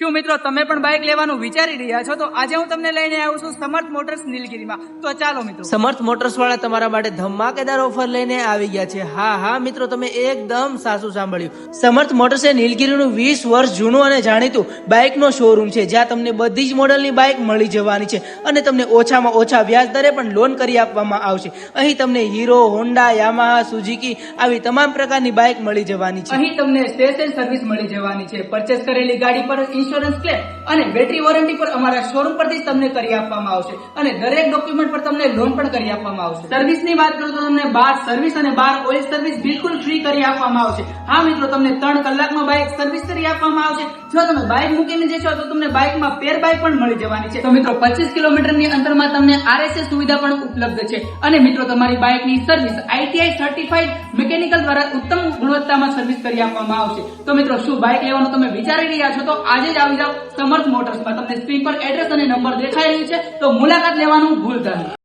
શું મિત્રો તમે પણ બાઇક લેવાનું વિચારી રહ્યા છો તો આજે હું તમને લઈને આવ્યો છું સમર્થ મોટર્સ નીલગીરીમાં। તો ચાલો મિત્રો, સમર્થ મોટર્સ વાળા તમારા માટે ધમાકેદાર ઓફર લઈને આવી ગયા છે। હા મિત્રો, તમે એકદમ સાચું સાંભળ્યું। સમર્થ મોટર્સ એ નીલગીરીનું 20 વર્ષ જૂનું અને જાણીતું બાઇકનો શોરૂમ છે, જ્યાં તમને બધી જ મોડલની બાઇક મળી જવાની છે અને તમને ઓછામાં ઓછા વ્યાજ દરે પણ લોન કરી આપવામાં આવશે। અહીં તમને હીરો, હોન્ડા, યામાહા, સુઝુકી આવી તમામ પ્રકારની બાઇક મળી જવાની છે। અહીં તમને સ્પેશિયલ સર્વિસ મળી જવાની છે। પરચેસ કરેલી ગાડી પર ઇન્સ્યોરન્સ ક્લેમ અને બેટરી વોરંટી પર અમારા શોરૂમ પરથી તમને કરી આપવામાં આવશે અને દરેક ડોક્યુમેન્ટ પર તમને લોન પણ કરી આપવામાં આવશે। સર્વિસની વાત કરું તો તમને 12 સર્વિસ અને 12 ઓઇલ સર્વિસ બિલકુલ ફ્રી કરી આપવામાં આવશે। હા મિત્રો, તમને 3 કલાકમાં બાઇક સર્વિસ કરી આપવામાં આવશે। જો તમે બાઇક મૂકીને જશો તો તમને બાઇકમાં પેર બાઇક પણ મળી જવાની છે। તો મિત્રો 25 કિલોમીટરની અંતરમાં તમને RSS સુવિધા પણ ઉપલબ્ધ છે અને મિત્રો તમારી બાઇકની સર્વિસ ITI સર્ટિફાઈડ મિકેનિકલ દ્વારા ઉત્તમ ગુણવત્તામાં સર્વિસ કરી આપવામાં આવશે। તો મિત્રો, શું બાઇક લેવાનું તમે વિચારી રહ્યા છો તો આજે જ આવી જાઓ સમર્થ મોટર્સમાં। તમને સ્ક્રીન પર એડ્રેસ અને નંબર દેખાઈ રહ્યું છે, તો મુલાકાત લેવાનું ભૂલતા નહીં।